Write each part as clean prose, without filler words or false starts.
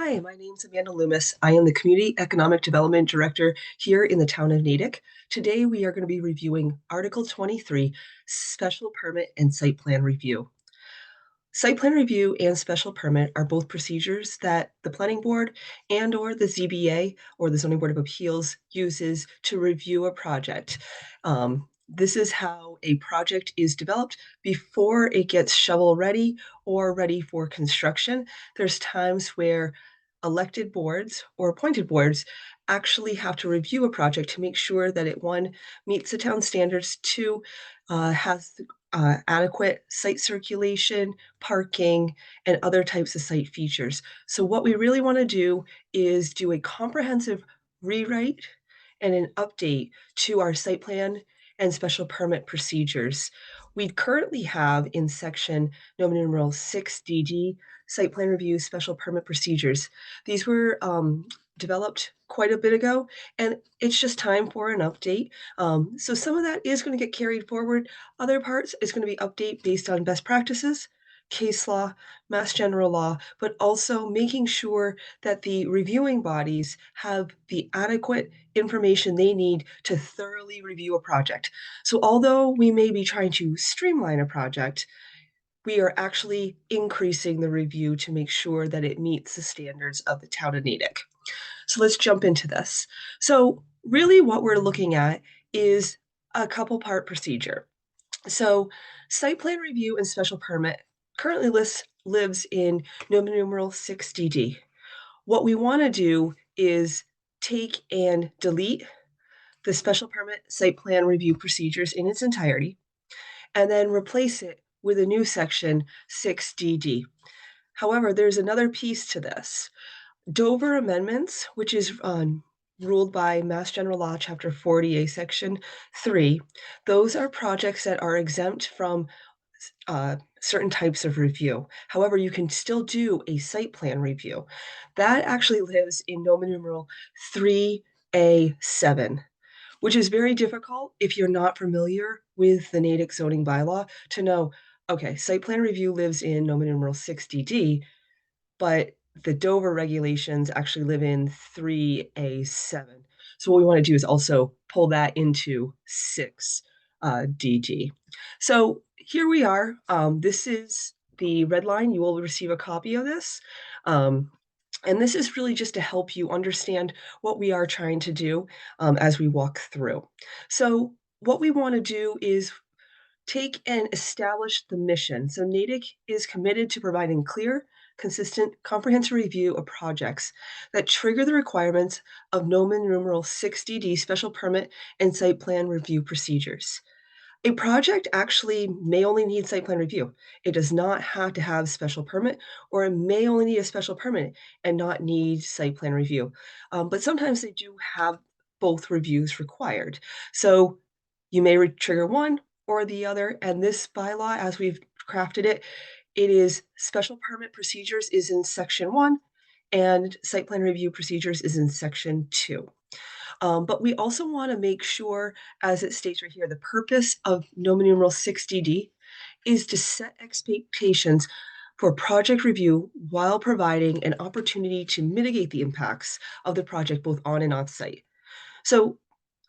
Hi, my name's Amanda Loomis. I am the Community Economic Development Director here in the town of Natick. Today, we are going to be reviewing Article 23, Special Permit and Site Plan Review. Site plan review and special permit are both procedures that the planning board and/or the ZBA or the Zoning Board of Appeals uses to review a project. This is how a project is developed before it gets shovel ready or ready for construction. There's times where elected boards or appointed boards actually have to review a project to make sure that it, one, meets the town standards, two, has adequate site circulation, parking, and other types of site features. So what we really want to do is do a comprehensive rewrite and an update to our site plan and special permit procedures. We currently have in section Roman numeral 6DD, site plan review special permit procedures. These were developed quite a bit ago, and it's just time for an update. So some of that is going to get carried forward. Other parts is going to be update based on best practices, case law, mass general law, but also making sure that the reviewing bodies have the adequate information they need to thoroughly review a project. So although we may be trying to streamline a project, we are actually increasing the review to make sure that it meets the standards of the town of Natick. So let's jump into this. So really what we're looking at is a couple part procedure. So site plan review and special permit currently lives in Roman numeral 6DD. What we want to do is take and delete the special permit site plan review procedures in its entirety, and then replace it with a new section 6DD. However, there's another piece to this. Dover amendments, which is ruled by Mass General Law, Chapter 40A, Section 3, those are projects that are exempt from certain types of review. However, you can still do a site plan review. That actually lives in Roman numeral 3A7, which is very difficult if you're not familiar with the Natick zoning bylaw to know, okay, site plan review lives in Roman numeral 6DD, but the Dover regulations actually live in 3A7. So what we want to do is also pull that into 6DD. So here we are. This is the red line. You will receive a copy of this. And this is really just to help you understand what we are trying to do as we walk through. So what we want to do is take and establish the mission. So Natick is committed to providing clear, consistent, comprehensive review of projects that trigger the requirements of Roman numeral 6DD special permit and site plan review procedures. A project actually may only need site plan review. It does not have to have special permit, or it may only need a special permit and not need site plan review. But sometimes they do have both reviews required. So you may trigger one or the other, and this bylaw, as we've crafted it, it is special permit procedures is in section 1, and site plan review procedures is in section 2. But we also want to make sure, as it states right here, the purpose of Roman numeral 6DD is to set expectations for project review while providing an opportunity to mitigate the impacts of the project both on and off site. So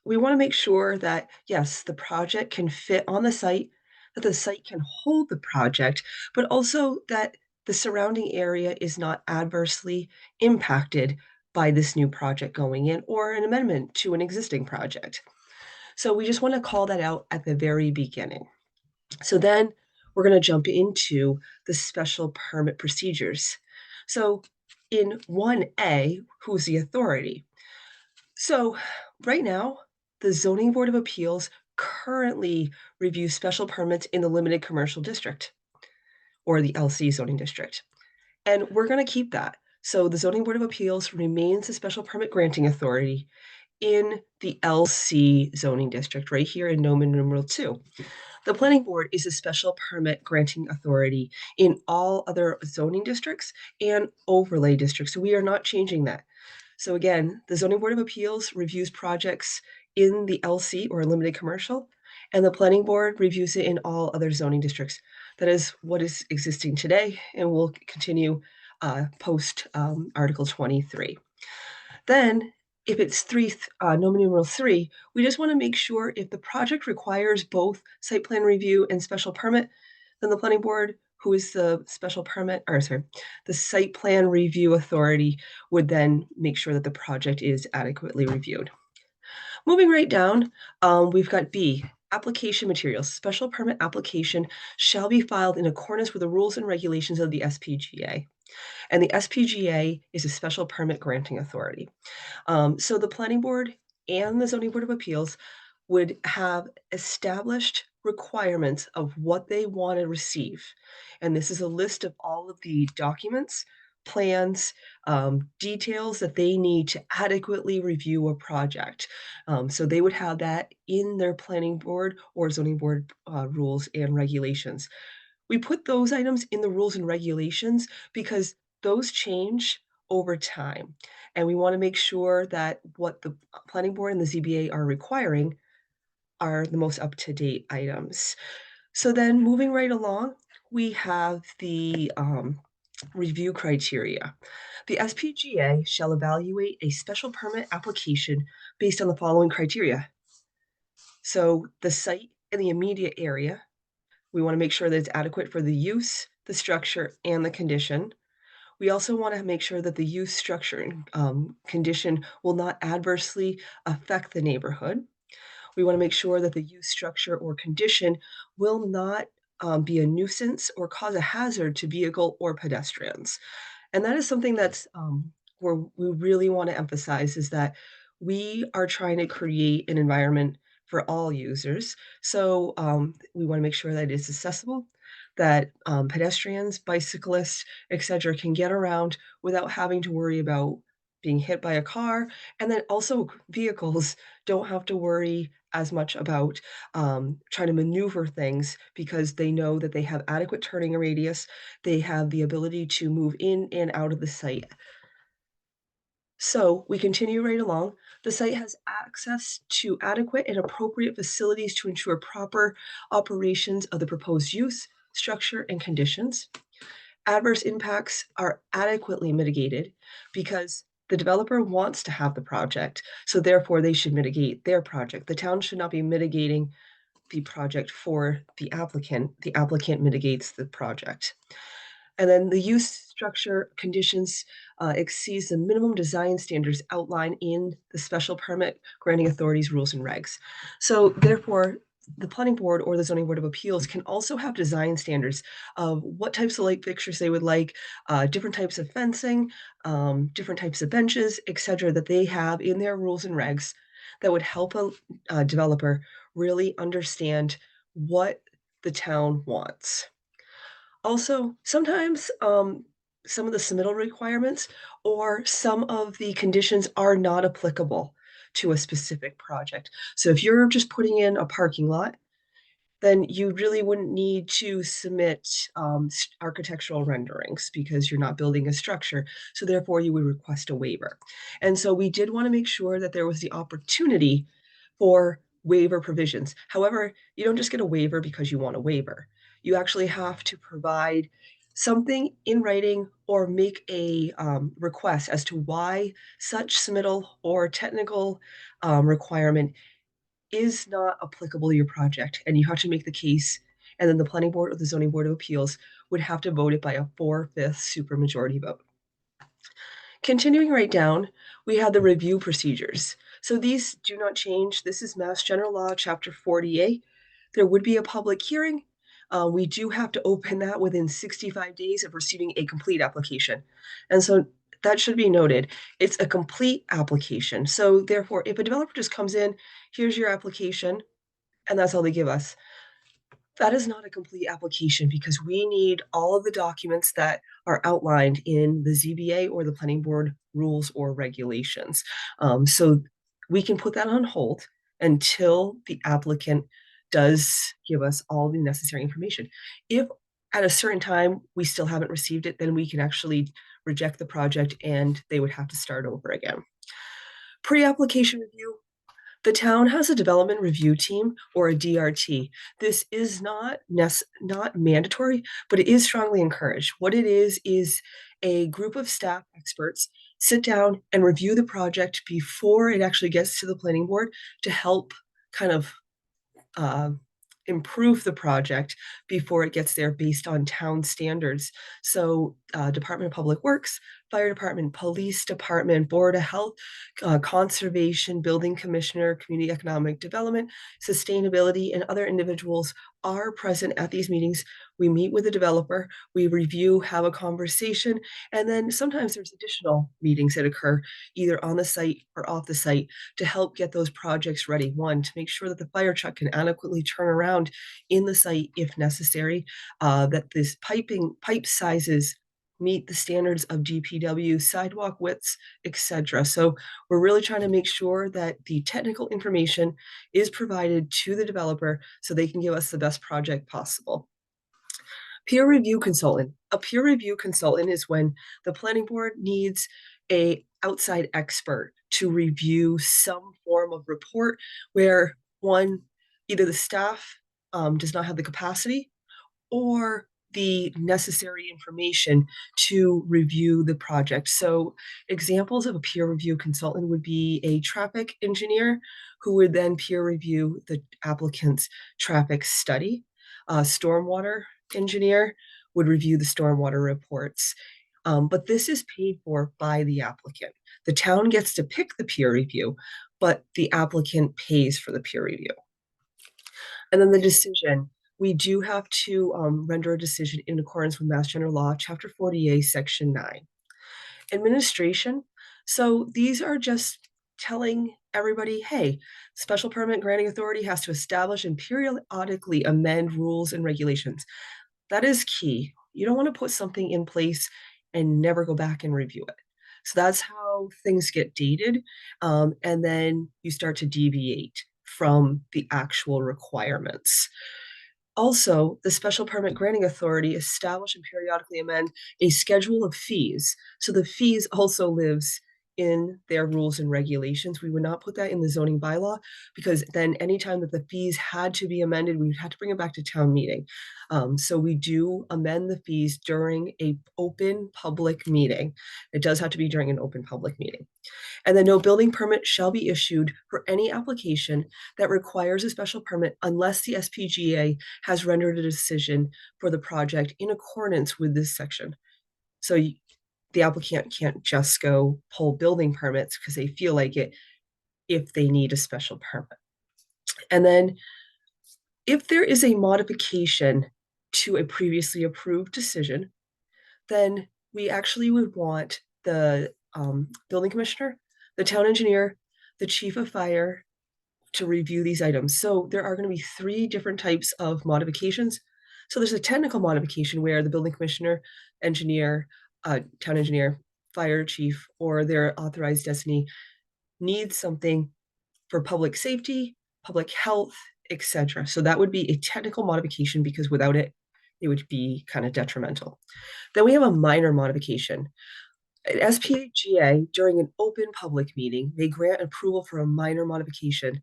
we want to make sure that, yes, the project can fit on the site, that the site can hold the project, but also that the surrounding area is not adversely impacted by this new project going in or an amendment to an existing project. So we just want to call that out at the very beginning. So then we're going to jump into the special permit procedures. So in 1A, who's the authority? So right now, the Zoning Board of Appeals currently reviews special permits in the limited commercial district or the LC zoning district. And we're going to keep that. So the Zoning Board of Appeals remains the special permit granting authority in the LC zoning district right here in Roman numeral 2. The planning board is a special permit granting authority in all other zoning districts and overlay districts. So we are not changing that. So again, the Zoning Board of Appeals reviews projects in the LC or limited commercial, and the planning board reviews it in all other zoning districts. That is what is existing today and will continue post Article 23. Then, if it's numeral 3, we just want to make sure if the project requires both site plan review and special permit, then the planning board, who is the the site plan review authority, would then make sure that the project is adequately reviewed. Moving right down, we've got B, application materials. Special permit application shall be filed in accordance with the rules and regulations of the SPGA. And the SPGA is a special permit granting authority. So the planning board and the zoning board of appeals would have established requirements of what they want to receive. And this is a list of all of the documents, plans, details that they need to adequately review a project. So they would have that in their planning board or zoning board rules and regulations. We put those items in the rules and regulations because those change over time. And we want to make sure that what the planning board and the ZBA are requiring are the most up-to-date items. So then moving right along, we have the review criteria. The SPGA shall evaluate a special permit application based on the following criteria. So the site in the immediate area, we want to make sure that it's adequate for the use, the structure, and the condition. We also want to make sure that the use, structure, and condition will not adversely affect the neighborhood. We want to make sure that the use, structure, or condition will not be a nuisance or cause a hazard to vehicle or pedestrians. And that is something that's where we really want to emphasize is that we are trying to create an environment for all users. So we want to make sure that it's accessible, that pedestrians, bicyclists, etc., can get around without having to worry about being hit by a car, and then also vehicles don't have to worry as much about trying to maneuver things because they know that they have adequate turning radius, they have the ability to move in and out of the site. So we continue right along. The site has access to adequate and appropriate facilities to ensure proper operations of the proposed use, structure, and conditions. Adverse impacts are adequately mitigated because the developer wants to have the project, so therefore they should mitigate their project. The town should not be mitigating the project for the applicant. The applicant mitigates the project. And then the use, structure, conditions exceeds the minimum design standards outlined in the special permit granting authorities rules and regs. So therefore, the planning board or the zoning board of appeals can also have design standards of what types of light fixtures they would like, different types of fencing, different types of benches, etc., that they have in their rules and regs that would help a developer really understand what the town wants. Also, sometimes some of the submittal requirements or some of the conditions are not applicable to a specific project. So if you're just putting in a parking lot, then you really wouldn't need to submit architectural renderings because you're not building a structure. So therefore, you would request a waiver. And so we did want to make sure that there was the opportunity for waiver provisions. However, you don't just get a waiver because you want a waiver. You actually have to provide something in writing or make a request as to why such submittal or technical requirement is not applicable to your project, and you have to make the case, and then the planning board or the zoning board of appeals would have to vote it by a 4/5 supermajority vote. Continuing right down, we have the review procedures. So these do not change. This is Mass General Law, Chapter 40A. There would be a public hearing. We do have to open that within 65 days of receiving a complete application. And so that should be noted. It's a complete application. So therefore, if a developer just comes in, here's your application, and that's all they give us, that is not a complete application because we need all of the documents that are outlined in the ZBA or the planning board rules or regulations. So we can put that on hold until the applicant does give us all the necessary information. If at a certain time we still haven't received it, then we can actually reject the project and they would have to start over again. Pre-application review. The town has a development review team or a DRT. This is not mandatory, but it is strongly encouraged. What it is a group of staff experts sit down and review the project before it actually gets to the planning board to help kind of uh, improve the project before it gets there based on town standards. So Department of Public Works, Fire Department, Police Department, Board of Health, Conservation, Building Commissioner, Community Economic Development, Sustainability, and other individuals are present at these meetings. We meet with the developer, we review, have a conversation, and then sometimes there's additional meetings that occur either on the site or off the site to help get those projects ready. One, to make sure that the fire truck can adequately turn around in the site if necessary, that this pipe sizes meet the standards of DPW, sidewalk widths, etc. So we're really trying to make sure that the technical information is provided to the developer so they can give us the best project possible. Peer review consultant. A peer review consultant is when the planning board needs a outside expert to review some form of report where one, either the staff does not have the capacity or the necessary information to review the project. So examples of a peer review consultant would be a traffic engineer who would then peer review the applicant's traffic study. A stormwater engineer would review the stormwater reports. But this is paid for by the applicant. The town gets to pick the peer review, but the applicant pays for the peer review. And then the decision, we do have to render a decision in accordance with Mass General Law, Chapter 48, Section 9. Administration. So these are just telling everybody, hey, special permit granting authority has to establish and periodically amend rules and regulations. That is key. You don't want to put something in place and never go back and review it. So that's how things get dated. And then you start to deviate from the actual requirements. Also, the special permit granting authority establish and periodically amend a schedule of fees. So the fees also lives in their rules and regulations. We would not put that in the zoning bylaw because then anytime that the fees had to be amended, we would have to bring it back to town meeting. So we do amend the fees during a open public meeting. It does have to be during an open public meeting. And then no building permit shall be issued for any application that requires a special permit unless the SPGA has rendered a decision for the project in accordance with this section. So the applicant can't just go pull building permits because they feel like it if they need a special permit. And then if there is a modification to a previously approved decision, then we actually would want the building commissioner, the town engineer, the chief of fire to review these items. So there are going to be 3 different types of modifications. So there's a technical modification where the building commissioner, engineer, town engineer, fire chief, or their authorized designee needs something for public safety, public health, etc. So that would be a technical modification because without it, it would be kind of detrimental. Then we have a minor modification. An SPGA, during an open public meeting, may grant approval for a minor modification.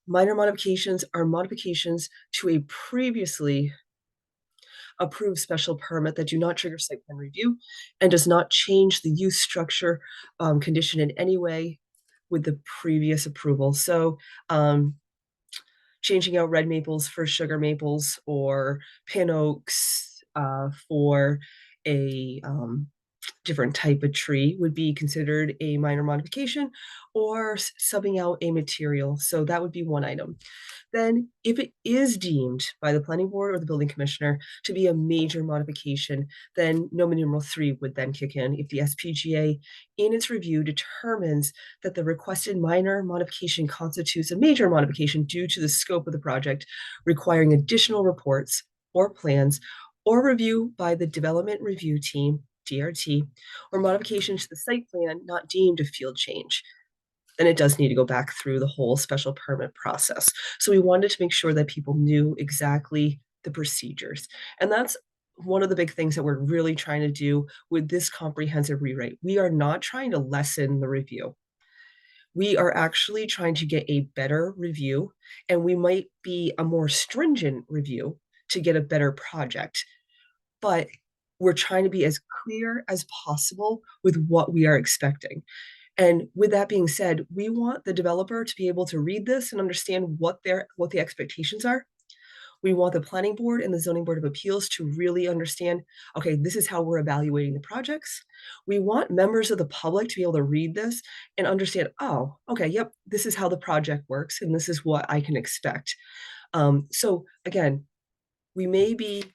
Minor modifications are modifications to a previously approved special permit that do not trigger site plan review and does not change the use structure condition in any way with the previous approval. So changing out red maples for sugar maples or pin oaks for a different type of tree would be considered a minor modification, or subbing out a material. So that would be one item. Then if it is deemed by the planning board or the building commissioner to be a major modification, then Roman numeral 3 would then kick in. If the SPGA in its review determines that the requested minor modification constitutes a major modification due to the scope of the project, requiring additional reports or plans or review by the development review team, DRT, or modification to the site plan not deemed a field change, then it does need to go back through the whole special permit process. So we wanted to make sure that people knew exactly the procedures. And that's one of the big things that we're really trying to do with this comprehensive rewrite. We are not trying to lessen the review. We are actually trying to get a better review, and we might be a more stringent review to get a better project. But we're trying to be as clear as possible with what we are expecting. And with that being said, we want the developer to be able to read this and understand what the expectations are. We want the planning board and the zoning board of appeals to really understand, okay, this is how we're evaluating the projects. We want members of the public to be able to read this and understand, oh, okay, yep, this is how the project works and this is what I can expect. So again, we may be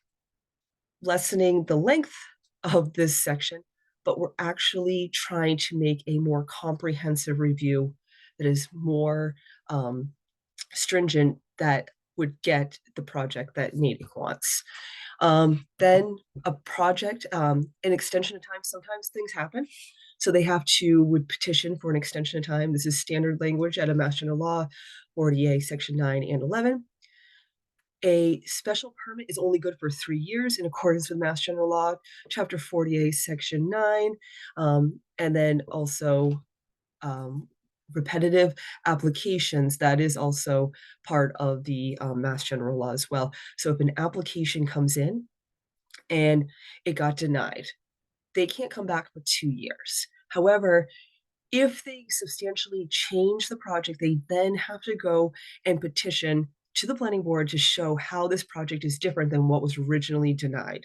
lessening the length of this section, but we're actually trying to make a more comprehensive review that is more stringent, that would get the project that Natick wants. Then a project, an extension of time, sometimes things happen. So they would petition for an extension of time. This is standard language out of Mass General Law, 40A, Section 9 and 11. A special permit is only good for 3 years in accordance with Mass General Law, Chapter 48, Section 9, and then also repetitive applications. That is also part of the Mass General Law as well. So if an application comes in and it got denied, they can't come back for 2 years. However, if they substantially change the project, they then have to go and petition to the planning board to show how this project is different than what was originally denied.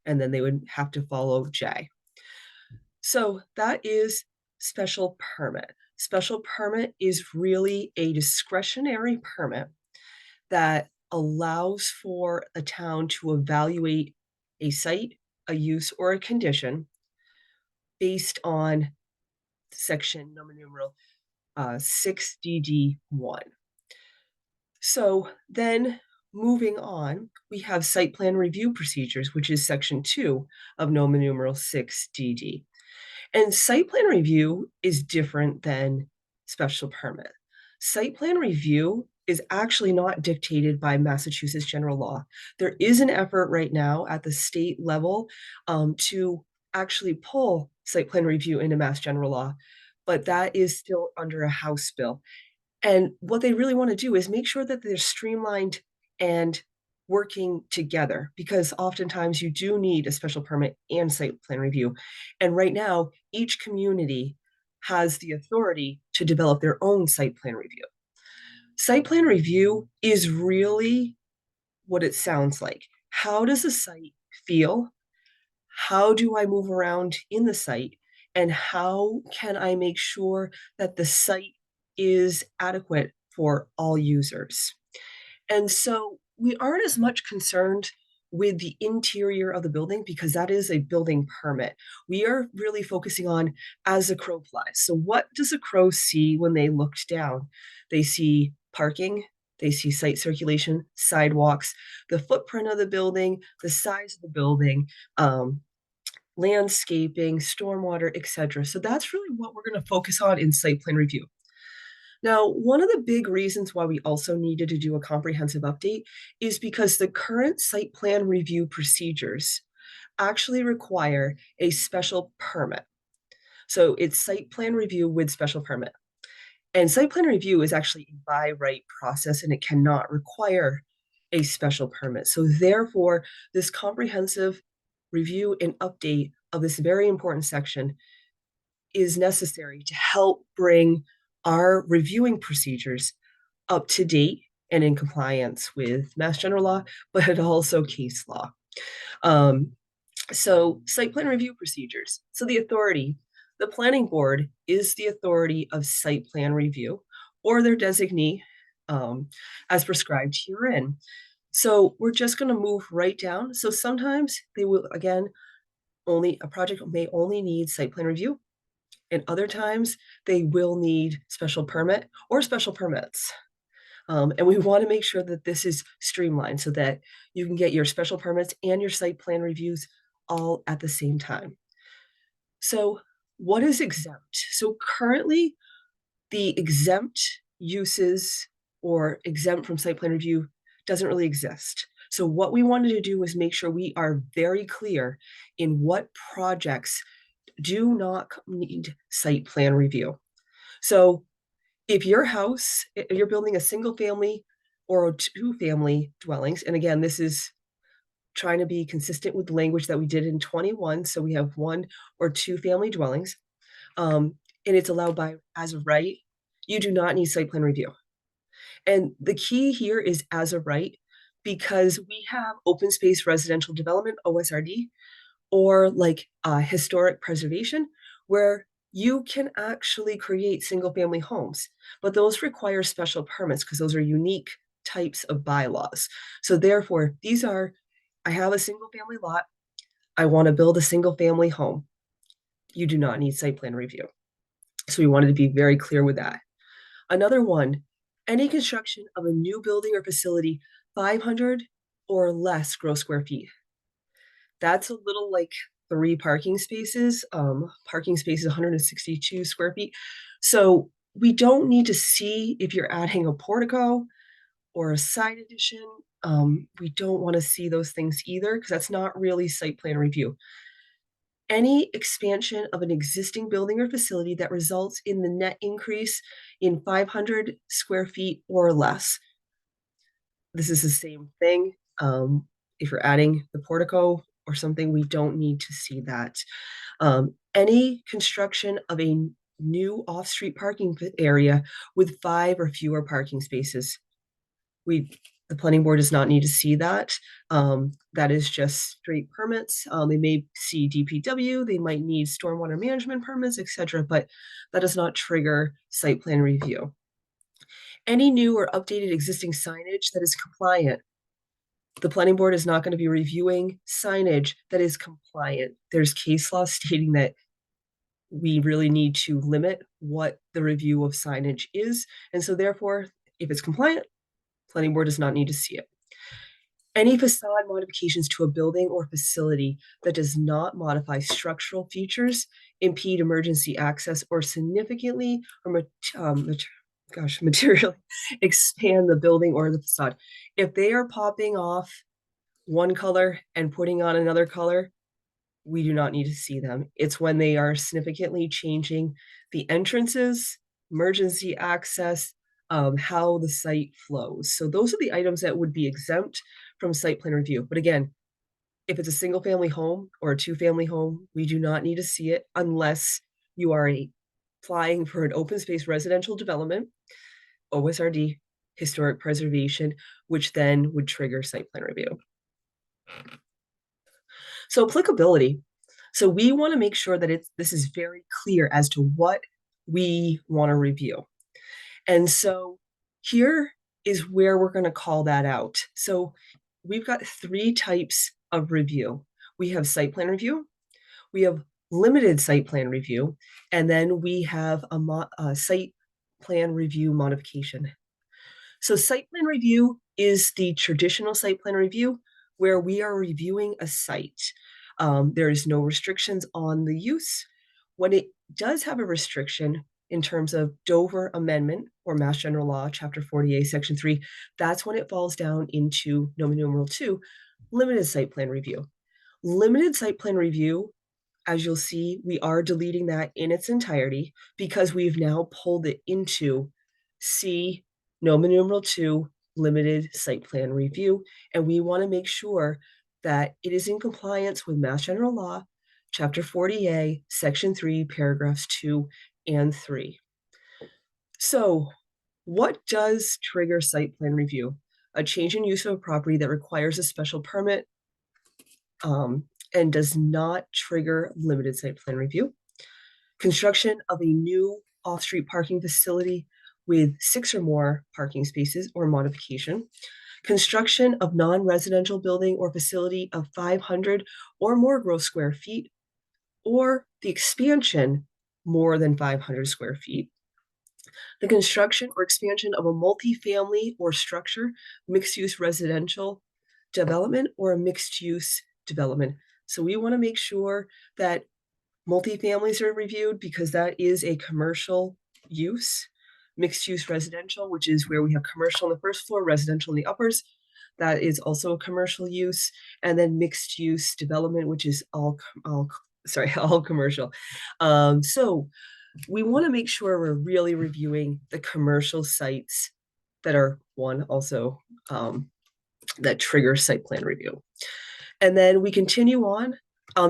And then they would have to follow J. So that is special permit. Special permit is really a discretionary permit that allows for a town to evaluate a site, a use, or a condition based on section numeral 6DD1. So then moving on, we have site plan review procedures, which is section 2 of numeral 6DD. And site plan review is different than special permit. Site plan review is actually not dictated by Massachusetts general law. There is an effort right now at the state level to actually pull site plan review into Mass general law, but that is still under a House bill. And what they really want to do is make sure that they're streamlined and working together, because oftentimes you do need a special permit and site plan review. And right now, each community has the authority to develop their own site plan review. Site plan review is really what it sounds like. How does a site feel? How do I move around in the site? And how can I make sure that the site is adequate for all users? And so we aren't as much concerned with the interior of the building, because that is a building permit. We are really focusing on as a crow flies. So what does a crow see when they looked down? They see parking, they see site circulation, sidewalks, the footprint of the building, the size of the building, landscaping, stormwater, etc. So that's really what we're going to focus on in site plan review. Now, one of the big reasons why we also needed to do a comprehensive update is because the current site plan review procedures actually require a special permit. So it's site plan review with special permit. And site plan review is actually a by right process, and it cannot require a special permit. So therefore, this comprehensive review and update of this very important section is necessary to help bring our reviewing procedures up to date and in compliance with Mass General Law, but also case law. So site plan review procedures. So the authority, the planning board is the authority of site plan review, or their designee, as prescribed herein. So we're just going to move right down. So sometimes they will, again, a project may only need site plan review, and other times they will need special permit or special permits. And we want to make sure that this is streamlined so that you can get your special permits and your site plan reviews all at the same time. So what is exempt? So currently, the exempt uses or exempt from site plan review doesn't really exist. So what we wanted to do was make sure we are very clear in what projects do not need site plan review. So if you're building a single family or 2 family dwellings, and again, this is trying to be consistent with the language that we did in 21. So we have 1 or 2 family dwellings. And it's allowed by as of right. You do not need site plan review. And the key here is as of right, because we have open space residential development, OSRD, or like historic preservation, where you can actually create single family homes, but those require special permits because those are unique types of bylaws. So therefore, I have a single family lot. I want to build a single family home. You do not need site plan review. So we wanted to be very clear with that. Another one, any construction of a new building or facility 500 or less gross square feet. That's a little like 3 parking spaces. Parking space is 162 square feet. So we don't need to see if you're adding a portico or a side addition. We don't want to see those things either because that's not really site plan review. Any expansion of an existing building or facility that results in the net increase in 500 square feet or less. This is the same thing. If you're adding the portico or something, we don't need to see that. Any construction of a new off-street parking area with 5 or fewer parking spaces. The planning board does not need to see that. That is just straight permits. They may see DPW, they might need stormwater management permits, etc., but that does not trigger site plan review. Any new or updated existing signage that is compliant. The planning board is not going to be reviewing signage that is compliant. There's case law stating that we really need to limit what the review of signage is. And so therefore, if it's compliant, planning board does not need to see it. Any facade modifications to a building or facility that does not modify structural features, impede emergency access, or significantly or materially expand the building or the facade. If they are popping off one color and putting on another color, we do not need to see them. It's when they are significantly changing the entrances, emergency access, how the site flows. So those are the items that would be exempt from site plan review. But again, if it's a single family home or a 2-family home, we do not need to see it unless you are applying for an open space residential development, OSRD, historic preservation, which then would trigger site plan review. So applicability. So we want to make sure that this is very clear as to what we want to review. And so here is where we're going to call that out. So we've got 3 types of review. We have site plan review, we have limited site plan review, and then we have a site plan review modification. So site plan review is the traditional site plan review where we are reviewing a site. There is no restrictions on the use. When it does have a restriction in terms of Dover Amendment or Mass General Law, Chapter 48, Section 3, that's when it falls down into Roman numeral 2, limited site plan review. Limited site plan review, as you'll see, we are deleting that in its entirety because we've now pulled it into C, Roman numeral 2, limited site plan review. And we want to make sure that it is in compliance with Mass General Law, Chapter 40A, Section 3, paragraphs 2 and 3. So what does trigger site plan review? A change in use of a property that requires a special permit and does not trigger limited site plan review. Construction of a new off-street parking facility with 6 or more parking spaces or modification. Construction of non-residential building or facility of 500 or more gross square feet, or the expansion more than 500 square feet. The construction or expansion of a multifamily or structure, mixed-use residential development, or a mixed-use development. So we want to make sure that multifamilies are reviewed because that is a commercial use. Mixed-use residential, which is where we have commercial on the first floor, residential in the uppers, that is also a commercial use. And then mixed-use development, which is all commercial. So we want to make sure we're really reviewing the commercial sites that are also that trigger site plan review. And then we continue on.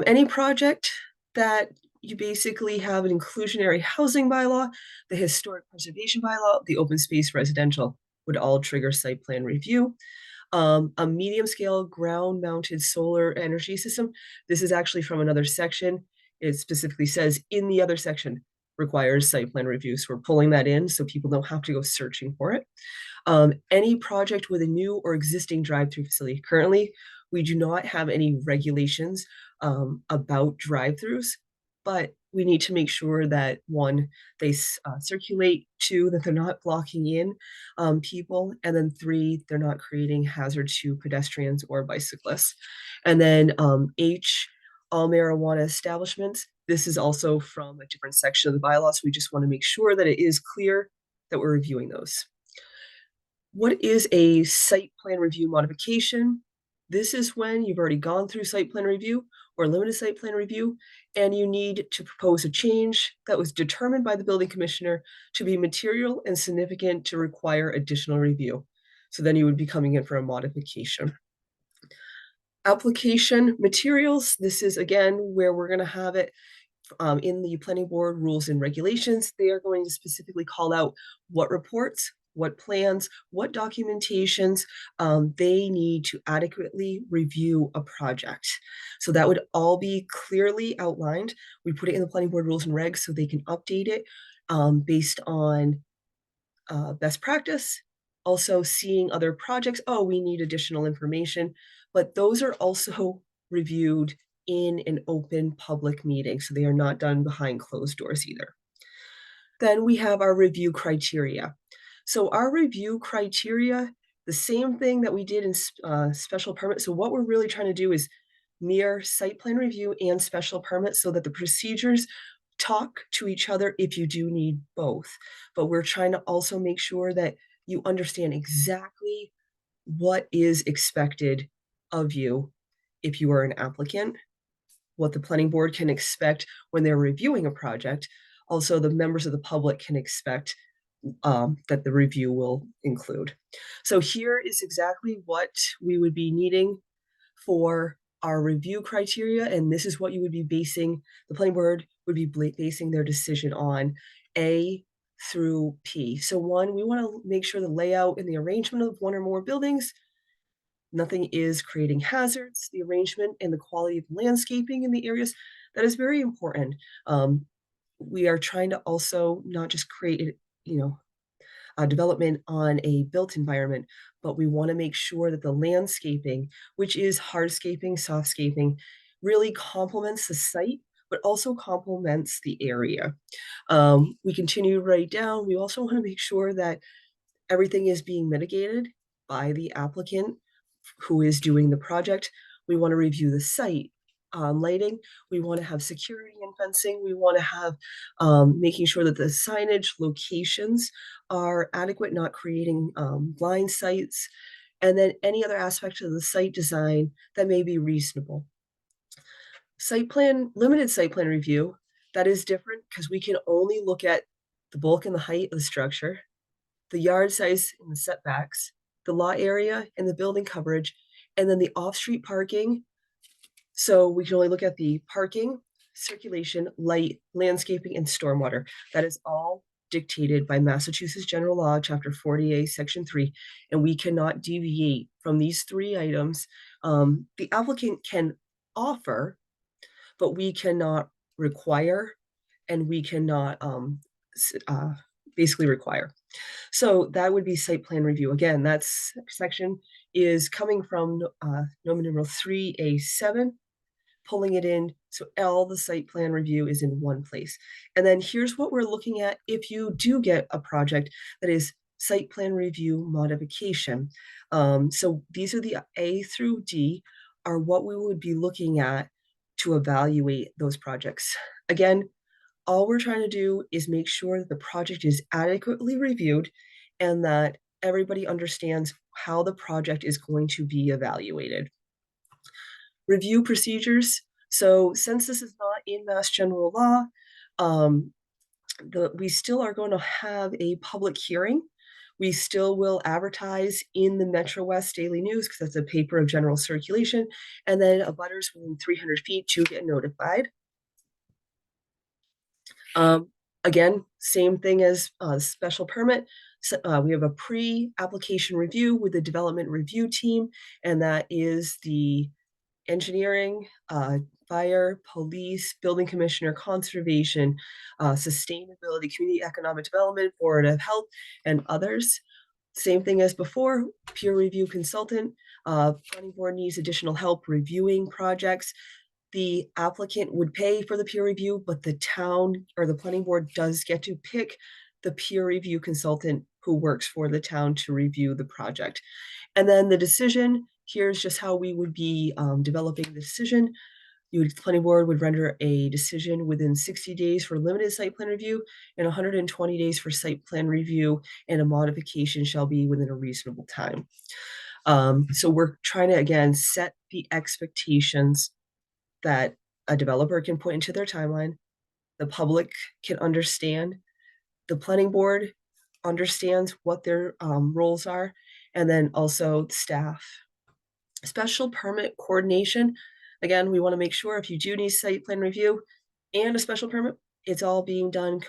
Any project that you basically have an inclusionary housing bylaw, the historic preservation bylaw, the open space residential would all trigger site plan review. A medium scale ground mounted solar energy system. This is actually from another section. It specifically says in the other section requires site plan review. So we're pulling that in so people don't have to go searching for it. Any project with a new or existing drive-through facility. Currently, we do not have any regulations about drive-throughs, but we need to make sure that one, they circulate, two, that they're not blocking in people, and then three, they're not creating hazard to pedestrians or bicyclists. And then H, all marijuana establishments. This is also from a different section of the bylaws. We just want to make sure that it is clear that we're reviewing those. What is a site plan review modification? This is when you've already gone through site plan review or limited site plan review, and you need to propose a change that was determined by the building commissioner to be material and significant to require additional review. So then you would be coming in for a modification. Application materials, this is again where we're going to have it in the planning board rules and regulations. They are going to specifically call out what reports, what plans, what documentations they need to adequately review a project. So that would all be clearly outlined. We put it in the planning board rules and regs so they can update it based on best practice. Also seeing other projects, oh, we need additional information, but those are also reviewed in an open public meeting, so they are not done behind closed doors either. Then we have our review criteria. So our review criteria, the same thing that we did in special permit. So what we're really trying to do is mirror site plan review and special permit so that the procedures talk to each other if you do need both. But we're trying to also make sure that you understand exactly what is expected of you if you are an applicant, what the planning board can expect when they're reviewing a project. Also, the members of the public can expect that the review will include. So here is exactly what we would be needing for our review criteria, and this is what you would be basing, the planning board would be basing their decision on, A through P. So one, we want to make sure the layout and the arrangement of one or more buildings, nothing is creating hazards, the arrangement and the quality of landscaping in the areas, that is very important. We are trying to also not just create, development on a built environment, but we want to make sure that the landscaping, which is hardscaping, softscaping, really complements the site, but also complements the area. We continue right down. We also want to make sure that everything is being mitigated by the applicant who is doing the project. We want to review the site lighting. We want to have security and fencing. We want to have making sure that the signage locations are adequate, not creating blind sites, and then any other aspect of the site design that may be reasonable. Site plan, limited site plan review, that is different because we can only look at the bulk and the height of the structure, the yard size and the setbacks, the lot area and the building coverage, and then the off-street parking. So we can only look at the parking, circulation, light, landscaping, and stormwater. That is all dictated by Massachusetts General Law, Chapter 40A, Section 3, and we cannot deviate from these three items. The applicant can offer, but we cannot require, and we cannot basically require. So that would be site plan review. Again, that section is coming from Roman numeral 3A7, pulling it in so all the site plan review is in one place. And then here's what we're looking at if you do get a project that is site plan review modification. So these are the A through D are what we would be looking at to evaluate those projects. Again, all we're trying to do is make sure that the project is adequately reviewed and that everybody understands how the project is going to be evaluated. Review procedures. So since this is not in Mass General Law, we still are going to have a public hearing We still will advertise in the Metro West Daily News because that's a paper of general circulation, and then abutters within 300 feet to get notified. Again, same thing as special permit. So, we have a pre-application review with the development review team, and that is the engineering, fire, police, building commissioner, conservation, sustainability, community economic development, board of health, and others. Same thing as before, peer review consultant. Planning board needs additional help reviewing projects. The applicant would pay for the peer review, but the town or the planning board does get to pick the peer review consultant who works for the town to review the project. And then the decision, here's just how we would be developing the decision. The planning board would render a decision within 60 days for limited site plan review and 120 days for site plan review, and a modification shall be within a reasonable time. So we're trying to, again, set the expectations that a developer can put into their timeline, the public can understand, the planning board understands what their roles are, and then also staff. Special permit coordination. Again, we want to make sure if you do need site plan review and a special permit, it's all being done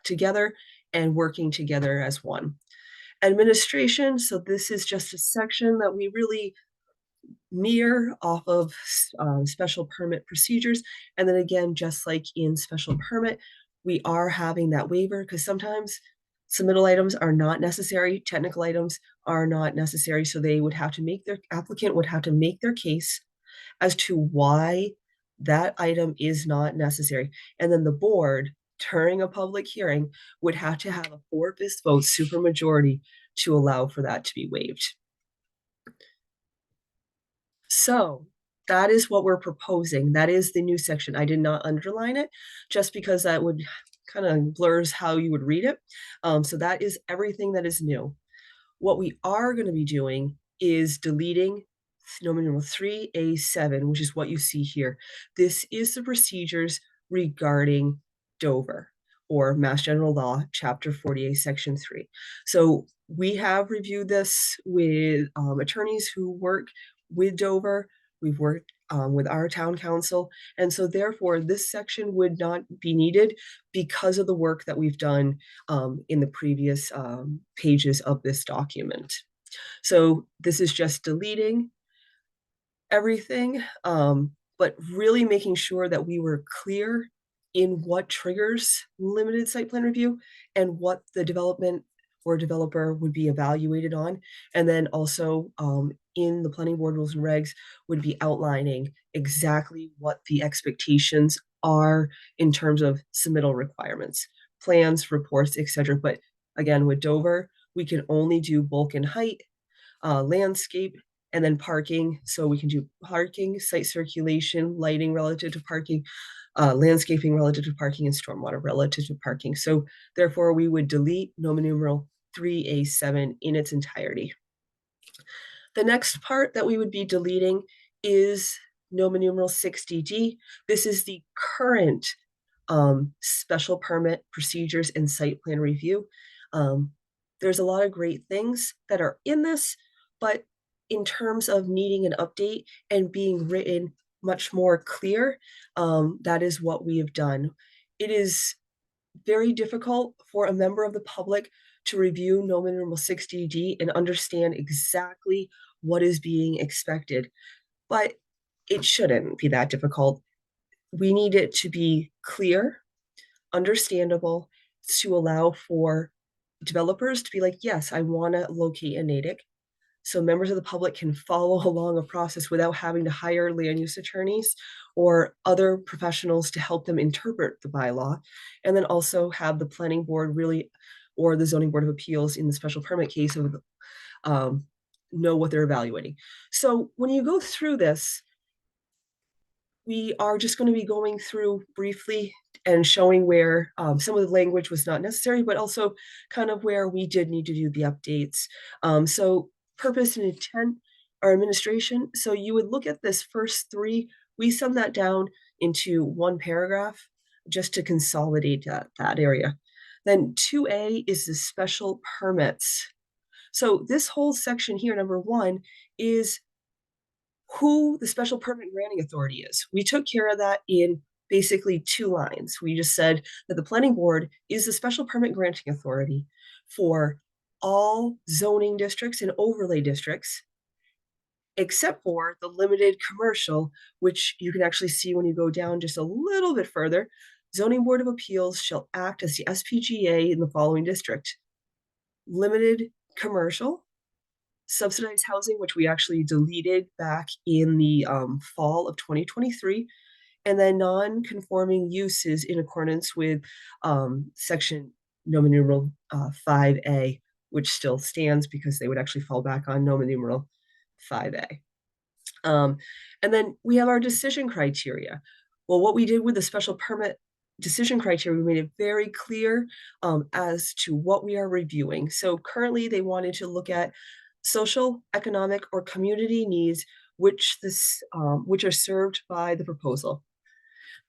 together and working together as one. Administration. So this is just a section that we really mirror off of special permit procedures. And then again, just like in special permit, we are having that waiver because sometimes submittal items are not necessary, technical items are not necessary. So they would have to make their applicant would have to make their case as to why that item is not necessary. And then the board, during a public hearing, would have to have a 4/5 vote supermajority to allow for that to be waived. So that is what we're proposing. That is the new section. I did not underline it just because that would kind of blurs how you would read it. So that is everything that is new. What we are going to be doing is deleting numeral 3A7, which is what you see here. This is the procedures regarding Dover or Mass General Law, Chapter 48, Section 3. So we have reviewed this with attorneys who work with Dover. We've worked with our town council. And so therefore, this section would not be needed because of the work that we've done in the previous pages of this document. So this is just deleting everything, but really making sure that we were clear in what triggers limited site plan review and what the development or developer would be evaluated on. And then also in the planning board rules and regs would be outlining exactly what the expectations are in terms of submittal requirements, plans, reports, etc. But again, with Dover, we can only do bulk and height, landscape, and then parking. So we can do parking, site circulation, lighting relative to parking, landscaping relative to parking, and stormwater relative to parking. So therefore, we would delete Roman numeral 3A7 in its entirety. The next part that we would be deleting is Roman numeral 60D. This is the current special permit procedures and site plan review. There's a lot of great things that are in this, but in terms of needing an update and being written much more clear, that is what we have done. It is very difficult for a member of the public to review Roman numeral 60D and understand exactly what is being expected, but it shouldn't be that difficult. We need it to be clear, understandable, to allow for developers to be like, yes, I want to locate in Natick. So members of the public can follow along a process without having to hire land use attorneys or other professionals to help them interpret the bylaw. And then also have the planning board really, or the zoning board of appeals in the special permit case of know what they're evaluating. So when you go through this, we are just going to be going through briefly and showing where some of the language was not necessary, but also kind of where we did need to do the updates. So purpose and intent are administration. So you would look at this first three, we sum that down into one paragraph just to consolidate that area. Then 2A is the special permits. So this whole section here, number 1, is who the special permit granting authority is. We took care of that in basically 2 lines. We just said that the planning board is the special permit granting authority for all zoning districts and overlay districts, except for the limited commercial, which you can actually see when you go down just a little bit further. Zoning Board of Appeals shall act as the SPGA in the following district: limited commercial, subsidized housing, which we actually deleted back in the fall of 2023, and then non-conforming uses in accordance with section Roman numeral 5A, which still stands because they would actually fall back on Roman numeral 5A. And then we have our decision criteria. Well, what we did with the special permit decision criteria, we made it very clear as to what we are reviewing. So currently they wanted to look at social, economic, or community needs which are served by the proposal.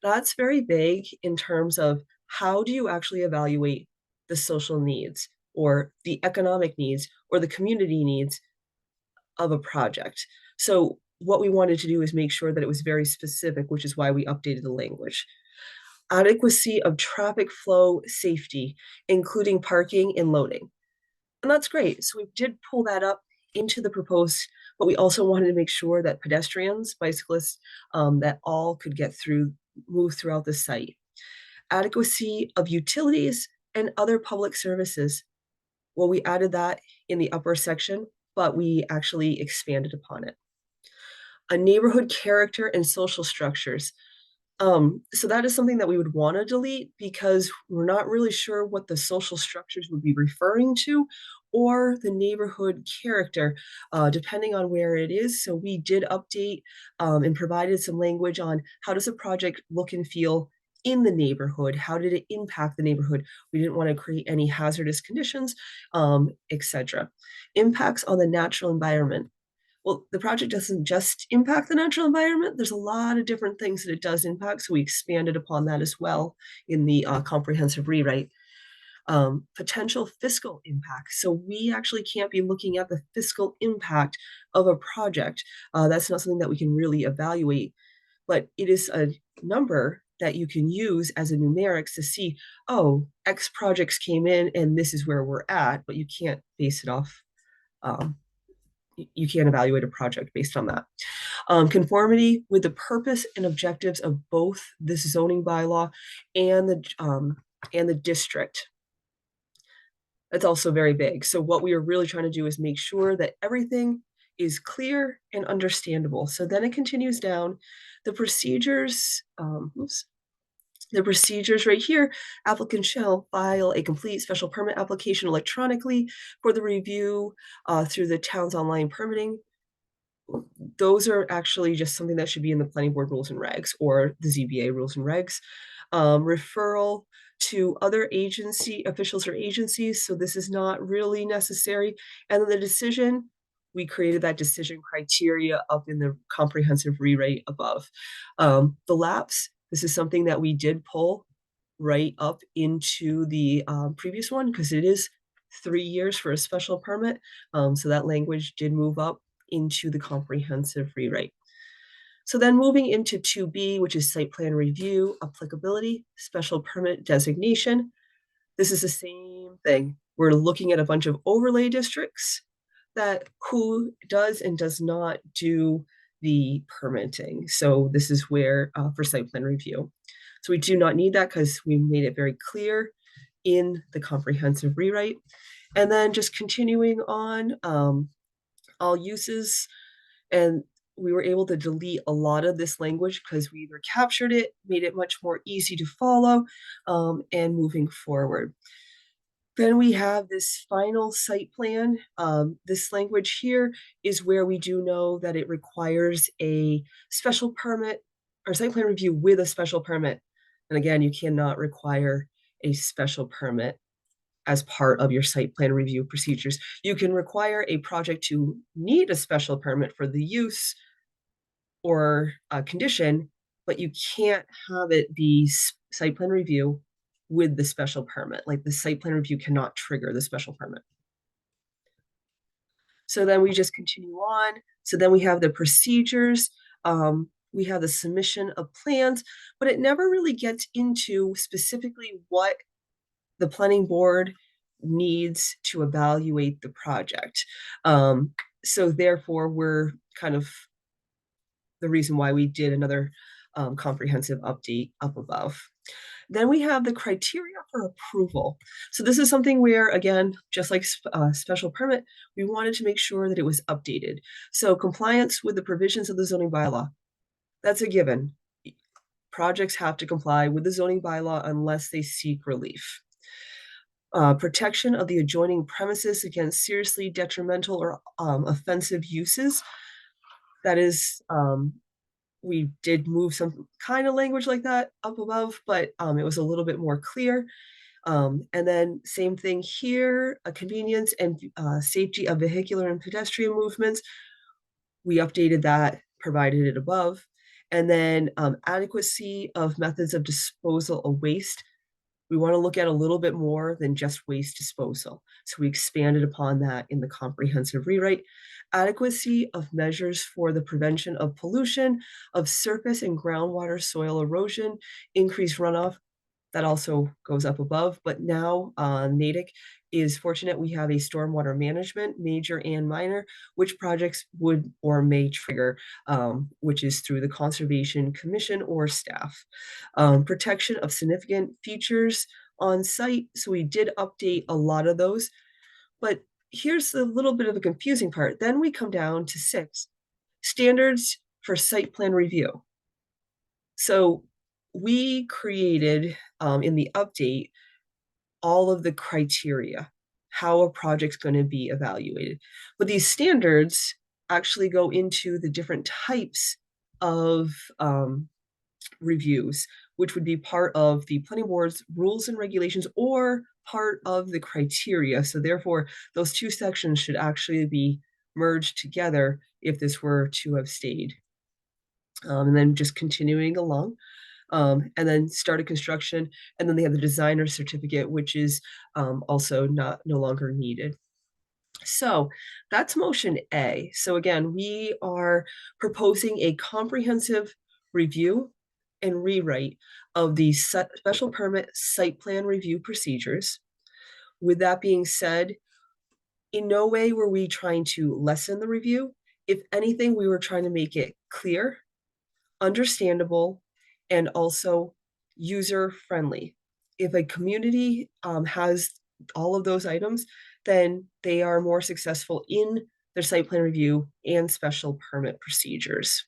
That's very vague in terms of how do you actually evaluate the social needs or the economic needs or the community needs of a project. So what we wanted to do is make sure that it was very specific, which is why we updated the language. Adequacy of traffic flow safety, including parking and loading. And that's great. So we did pull that up into the proposed, but we also wanted to make sure that pedestrians, bicyclists, that all could move throughout the site. Adequacy of utilities and other public services. Well, we added that in the upper section, but we actually expanded upon it. A neighborhood character and social structures. So that is something that we would want to delete because we're not really sure what the social structures would be referring to or the neighborhood character, depending on where it is. So we did update and provided some language on how does a project look and feel in the neighborhood? How did it impact the neighborhood? We didn't want to create any hazardous conditions, etc. Impacts on the natural environment. Well, the project doesn't just impact the natural environment. There's a lot of different things that it does impact. So we expanded upon that as well in the comprehensive rewrite. Potential fiscal impact. So we actually can't be looking at the fiscal impact of a project. That's not something that we can really evaluate, but it is a number that you can use as a numerics to see, oh, X projects came in and this is where we're at, but you can't base it off you can't evaluate a project based on that. Conformity with the purpose and objectives of both this zoning bylaw and the district. That's also very big. So what we are really trying to do is make sure that everything is clear and understandable. So then it continues down. The procedures, the procedures right here, applicant shall file a complete special permit application electronically for the review through the town's online permitting. Those are actually just something that should be in the planning board rules and regs or the ZBA rules and regs. Referral to other agency officials or agencies. So this is not really necessary. And then the decision, we created that decision criteria up in the comprehensive rewrite above. The lapse, this is something that we did pull right up into the previous one because it is 3 years for a special permit. So that language did move up into the comprehensive rewrite. So then moving into 2B, which is site plan review, applicability, special permit designation. This is the same thing. We're looking at a bunch of overlay districts that who does and does not do the permitting. So this is where for site plan review. So we do not need that because we made it very clear in the comprehensive rewrite. And then just continuing on, all uses, and we were able to delete a lot of this language because we either captured it, made it much more easy to follow, and moving forward. Then we have this final site plan. This language here is where we do know that it requires a special permit or site plan review with a special permit. And again, you cannot require a special permit as part of your site plan review procedures. You can require a project to need a special permit for the use or a condition, but you can't have it be site plan review with the special permit. Like the site plan review cannot trigger the special permit. So then we just continue on. So then we have the procedures. We have the submission of plans, but it never really gets into specifically what the planning board needs to evaluate the project. So therefore, we're kind of the reason why we did another comprehensive update up above. Then we have the criteria for approval. So this is something where, again, just like special permit, we wanted to make sure that it was updated. So compliance with the provisions of the zoning bylaw, that's a given. Projects have to comply with the zoning bylaw unless they seek relief. Protection of the adjoining premises against seriously detrimental or offensive uses. That is, we did move some kind of language like that up above, but it was a little bit more clear. And then same thing here, a convenience and safety of vehicular and pedestrian movements. We updated that, provided it above. And then adequacy of methods of disposal of waste. We want to look at a little bit more than just waste disposal. So we expanded upon that in the comprehensive rewrite. Adequacy of measures for the prevention of pollution, of surface and groundwater soil erosion, increased runoff. That also goes up above, but now Natick is fortunate we have a stormwater management, major and minor, which projects would or may trigger, which is through the Conservation Commission or staff. Protection of significant features on site. So we did update a lot of those, but here's a little bit of a confusing part. Then we come down to 6, standards for site plan review. So we created in the update all of the criteria, how a project's going to be evaluated. But these standards actually go into the different types of reviews, which would be part of the planning board's rules and regulations or part of the criteria. So therefore, those two sections should actually be merged together if this were to have stayed. And then just continuing along. And then started construction, and then they have the designer certificate, which is also no longer needed. So that's motion A. So again, we are proposing a comprehensive review and rewrite of the special permit site plan review procedures. With that being said, in no way were we trying to lessen the review. If anything, we were trying to make it clear, understandable, and also user friendly. If a community has all of those items, then they are more successful in their site plan review and special permit procedures.